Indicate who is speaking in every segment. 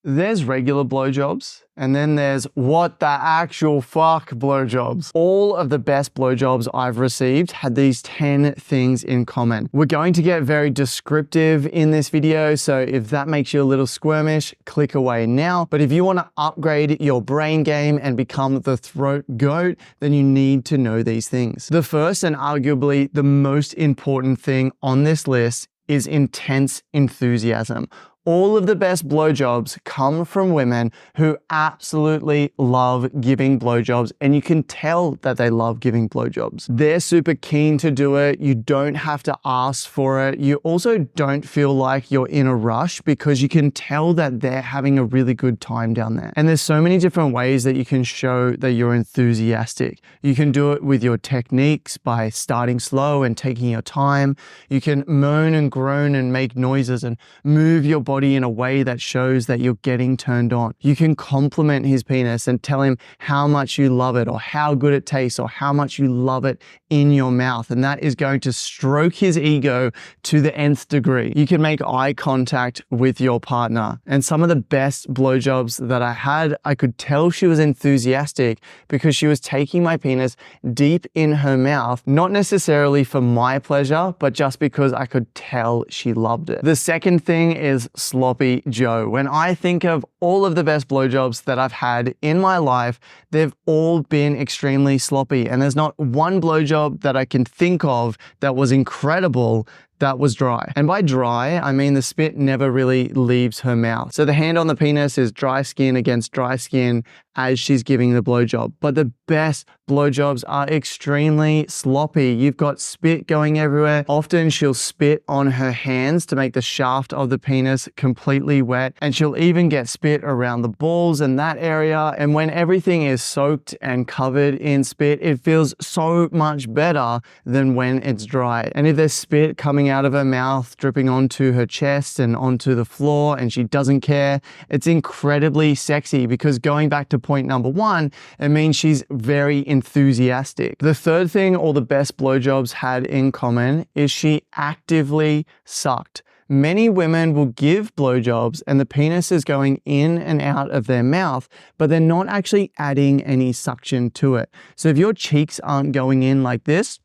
Speaker 1: There's regular blowjobs, and then there's what the actual fuck blowjobs. All of the best blowjobs I've received had these 10 things in common. We're going to get very descriptive in this video, so if that makes you a little squirmish, click away now. But if you want to upgrade your brain game and become the throat goat, then you need to know these things. The first and arguably the most important thing on this list is intense enthusiasm. All of the best blowjobs come from women who absolutely love giving blowjobs, and you can tell that they love giving blowjobs. They're super keen to do it. You don't have to ask for it. You also don't feel like you're in a rush because you can tell that they're having a really good time down there. And there's so many different ways that you can show that you're enthusiastic. You can do it with your techniques by starting slow and taking your time. You can moan and groan and make noises and move your body in a way that shows that you're getting turned on. You can compliment his penis and tell him how much you love it or how good it tastes or how much you love it in your mouth. And that is going to stroke his ego to the nth degree. You can make eye contact with your partner. And some of the best blowjobs that I had, I could tell she was enthusiastic because she was taking my penis deep in her mouth, not necessarily for my pleasure, but just because I could tell she loved it. The second thing is sloppy Joe. When I think of all of the best blowjobs that I've had in my life, they've all been extremely sloppy. And there's not one blowjob that I can think of that was incredible that was dry. And by dry, I mean the spit never really leaves her mouth. So the hand on the penis is dry skin against dry skin as she's giving the blowjob. But the best blowjobs are extremely sloppy. You've got spit going everywhere. Often she'll spit on her hands to make the shaft of the penis completely wet. And she'll even get spit around the balls and that area. And when everything is soaked and covered in spit, it feels so much better than when it's dry. And if there's spit coming out of her mouth, dripping onto her chest and onto the floor, and she doesn't care, it's incredibly sexy because going back to point number one, it means she's very enthusiastic. The third thing all the best blowjobs had in common is she actively sucked. Many women will give blowjobs and the penis is going in and out of their mouth, but they're not actually adding any suction to it. So if your cheeks aren't going in like this,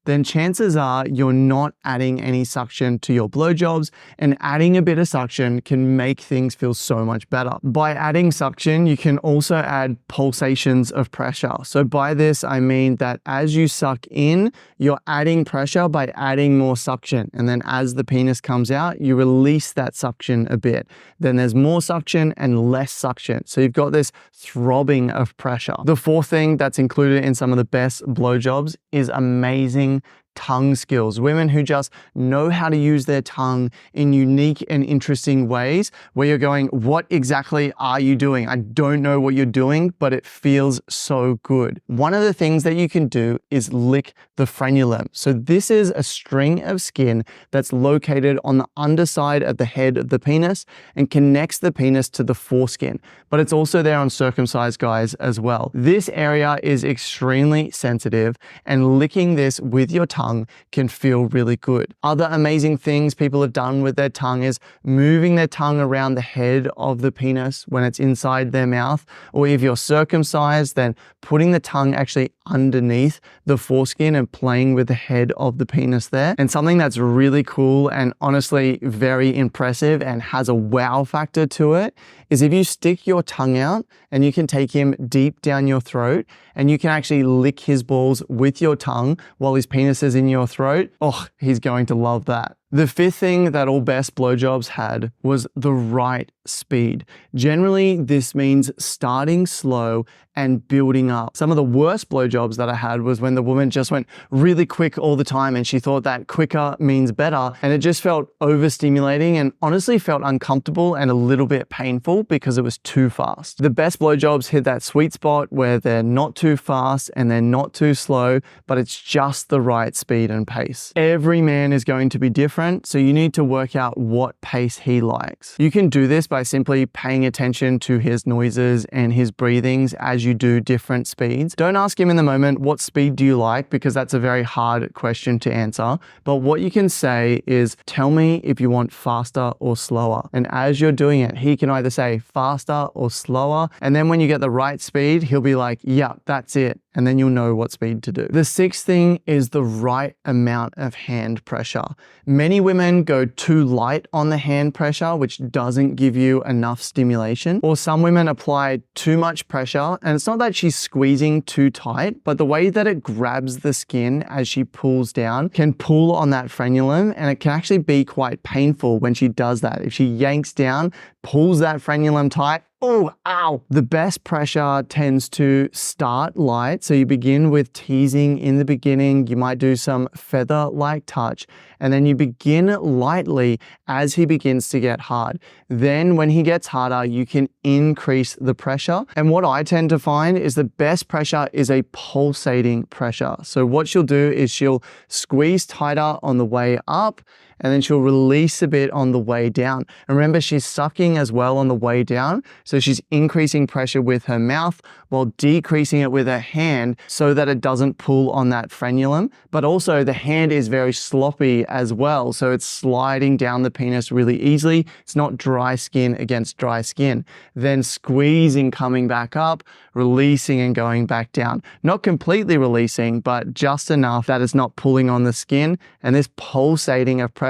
Speaker 1: then chances are you're not adding any suction to your blowjobs, and adding a bit of suction can make things feel so much better. By adding suction, you can also add pulsations of pressure. So by this, I mean that as you suck in, you're adding pressure by adding more suction. And then as the penis comes out, you release that suction a bit. Then there's more suction and less suction. So you've got this throbbing of pressure. The fourth thing that's included in some of the best blowjobs is amazing tongue skills. Women who just know how to use their tongue in unique and interesting ways where you're going, what exactly are you doing? I don't know what you're doing, but it feels so good. One of the things that you can do is lick the frenulum. So this is a string of skin that's located on the underside of the head of the penis and connects the penis to the foreskin, but it's also there on circumcised guys as well. This area is extremely sensitive, and licking this with your tongue can feel really good. Other amazing things people have done with their tongue is moving their tongue around the head of the penis when it's inside their mouth, or if you're circumcised, then putting the tongue actually underneath the foreskin and playing with the head of the penis there. And something that's really cool and honestly very impressive and has a wow factor to it is if you stick your tongue out and you can take him deep down your throat and you can actually lick his balls with your tongue while his penis is in your throat, oh, he's going to love that. The fifth thing that all best blowjobs had was the right speed. Generally, this means starting slow and building up. Some of the worst blowjobs that I had was when the woman just went really quick all the time and she thought that quicker means better, and it just felt overstimulating and honestly felt uncomfortable and a little bit painful because it was too fast. The best blowjobs hit that sweet spot where they're not too fast and they're not too slow, but it's just the right speed and pace. Every man is going to be different. different, so you need to work out what pace he likes. You can do this by simply paying attention to his noises and his breathings as you do different speeds. Don't ask him in the moment, what speed do you like? Because that's a very hard question to answer. But what you can say is, tell me if you want faster or slower. And as you're doing it, he can either say faster or slower. And then when you get the right speed, he'll be like, yeah, that's it. And then you'll know what speed to do. The sixth thing is the right amount of hand pressure. Many women go too light on the hand pressure, which doesn't give you enough stimulation. Or some women apply too much pressure, and it's not that she's squeezing too tight, but the way that it grabs the skin as she pulls down can pull on that frenulum, and it can actually be quite painful when she does that. If she yanks down, pulls that frenulum tight, oh, ow. The best pressure tends to start light. So you begin with teasing in the beginning. You might do some feather-like touch, and then you begin lightly as he begins to get hard. Then when he gets harder, you can increase the pressure. And what I tend to find is the best pressure is a pulsating pressure. So what she'll do is she'll squeeze tighter on the way up, and then she'll release a bit on the way down. And remember, she's sucking as well on the way down. So she's increasing pressure with her mouth while decreasing it with her hand so that it doesn't pull on that frenulum. But also the hand is very sloppy as well. So it's sliding down the penis really easily. It's not dry skin against dry skin. Then squeezing, coming back up, releasing and going back down. Not completely releasing, but just enough that it's not pulling on the skin. And this pulsating of pressure.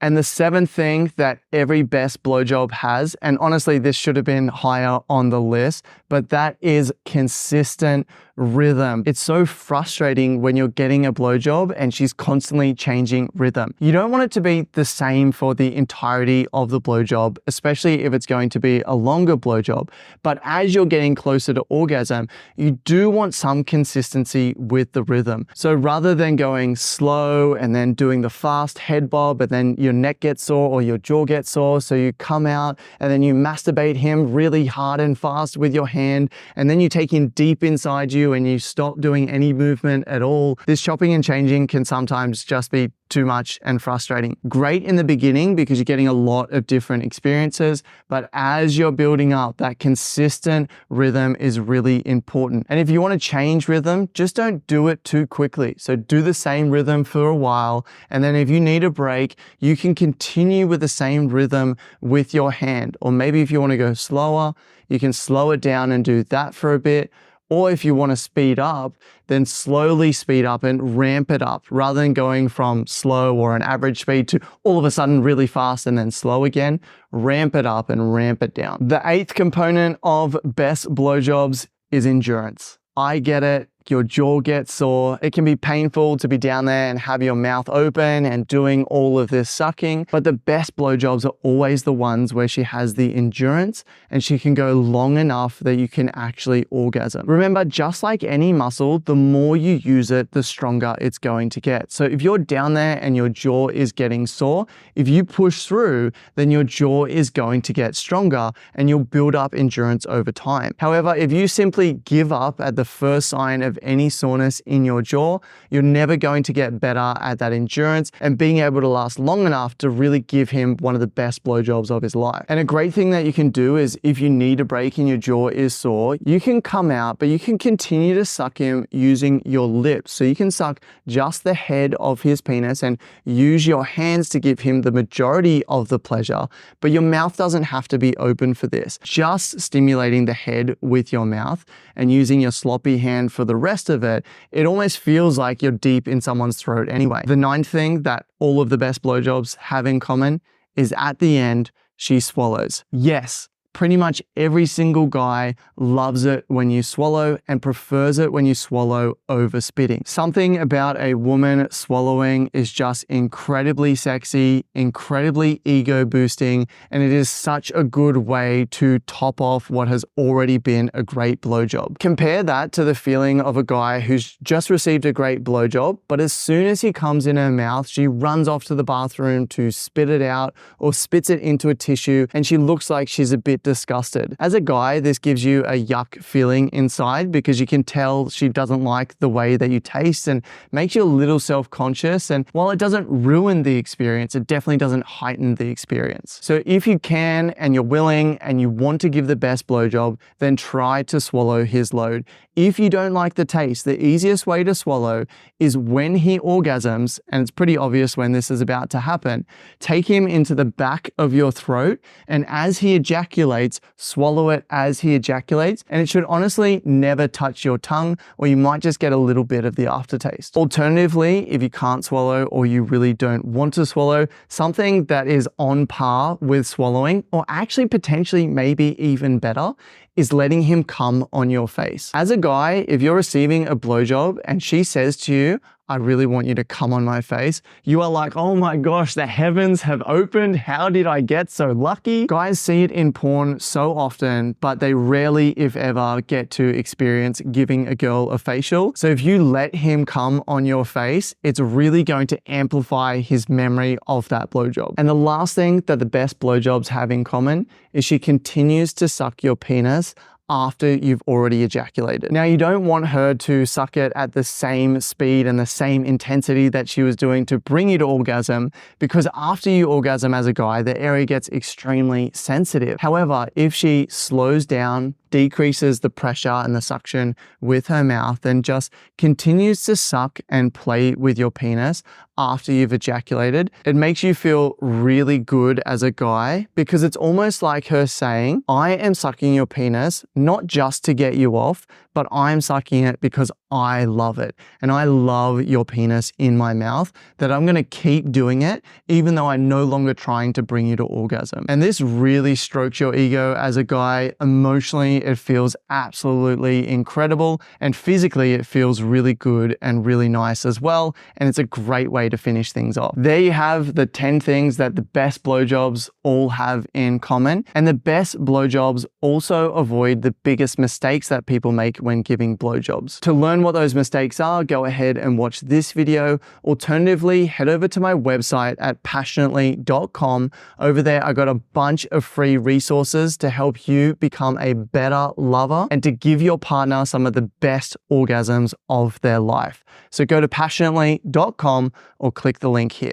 Speaker 1: And the seventh thing that every best blowjob has, and honestly, this should have been higher on the list, but that is consistent rhythm. It's so frustrating when you're getting a blowjob and she's constantly changing rhythm. You don't want it to be the same for the entirety of the blowjob, especially if it's going to be a longer blowjob. But as you're getting closer to orgasm, you do want some consistency with the rhythm. So rather than going slow and then doing the fast head bob, but then your neck gets sore or your jaw gets sore, so you come out and then you masturbate him really hard and fast with your hand, and then you take him deep inside you and you stop doing any movement at all. This chopping and changing can sometimes just be too much and frustrating. Great in the beginning because you're getting a lot of different experiences, but as you're building up, that consistent rhythm is really important. And if you want to change rhythm, just don't do it too quickly. So do the same rhythm for a while, and then if you need a break, you can continue with the same rhythm with your hand. Or maybe if you want to go slower, you can slow it down and do that for a bit. Or if you want to speed up, then slowly speed up and ramp it up rather than going from slow or an average speed to all of a sudden really fast and then slow again. Ramp it up and ramp it down. The eighth component of best blowjobs is endurance. I get it. Your jaw gets sore. It can be painful to be down there and have your mouth open and doing all of this sucking. But the best blowjobs are always the ones where she has the endurance and she can go long enough that you can actually orgasm. Remember, just like any muscle, the more you use it, the stronger it's going to get. So if you're down there and your jaw is getting sore, if you push through, then your jaw is going to get stronger and you'll build up endurance over time. However, if you simply give up at the first sign of any soreness in your jaw, you're never going to get better at that endurance and being able to last long enough to really give him one of the best blowjobs of his life. And a great thing that you can do is if you need a break and your jaw is sore, you can come out, but you can continue to suck him using your lips. So you can suck just the head of his penis and use your hands to give him the majority of the pleasure, but your mouth doesn't have to be open for this. Just stimulating the head with your mouth and using your sloppy hand for the rest of it, it almost feels like you're deep in someone's throat anyway. The ninth thing that all of the best blowjobs have in common is at the end, she swallows. Yes, pretty much every single guy loves it when you swallow and prefers it when you swallow over spitting. Something about a woman swallowing is just incredibly sexy, incredibly ego boosting, and it is such a good way to top off what has already been a great blowjob. Compare that to the feeling of a guy who's just received a great blowjob, but as soon as he comes in her mouth, she runs off to the bathroom to spit it out or spits it into a tissue, and she looks like she's a bit disgusted. As a guy, this gives you a yuck feeling inside because you can tell she doesn't like the way that you taste and makes you a little self-conscious. And while it doesn't ruin the experience, it definitely doesn't heighten the experience. So if you can and you're willing and you want to give the best blowjob, then try to swallow his load. If you don't like the taste, the easiest way to swallow is when he orgasms, and it's pretty obvious when this is about to happen, take him into the back of your throat, and as he ejaculates, swallow it as he ejaculates, and it should honestly never touch your tongue, or you might just get a little bit of the aftertaste. Alternatively, if you can't swallow or you really don't want to swallow, something that is on par with swallowing, or actually potentially maybe even better, is letting him come on your face. As a guy, if you're receiving a blowjob and she says to you, I really want you to come on my face, you are like, oh my gosh, the heavens have opened. How did I get so lucky? Guys see it in porn so often, but they rarely, if ever, get to experience giving a girl a facial. So if you let him come on your face, it's really going to amplify his memory of that blowjob. And the last thing that the best blowjobs have in common is she continues to suck your penis after you've already ejaculated. Now, you don't want her to suck it at the same speed and the same intensity that she was doing to bring you to orgasm, because after you orgasm as a guy, the area gets extremely sensitive. However, if she slows down, decreases the pressure and the suction with her mouth, and just continues to suck and play with your penis after you've ejaculated, it makes you feel really good as a guy, because it's almost like her saying, I am sucking your penis not just to get you off, but I'm sucking it because I love it. And I love your penis in my mouth, that I'm gonna keep doing it, even though I'm no longer trying to bring you to orgasm. And this really strokes your ego as a guy. Emotionally, it feels absolutely incredible. And physically, it feels really good and really nice as well. And it's a great way to finish things off. There you have the 10 things that the best blowjobs all have in common. And the best blowjobs also avoid the biggest mistakes that people make when giving blowjobs. To learn what those mistakes are, go ahead and watch this video. Alternatively, head over to my website at passionately.com. Over there, I got a bunch of free resources to help you become a better lover and to give your partner some of the best orgasms of their life. So go to passionately.com or click the link here.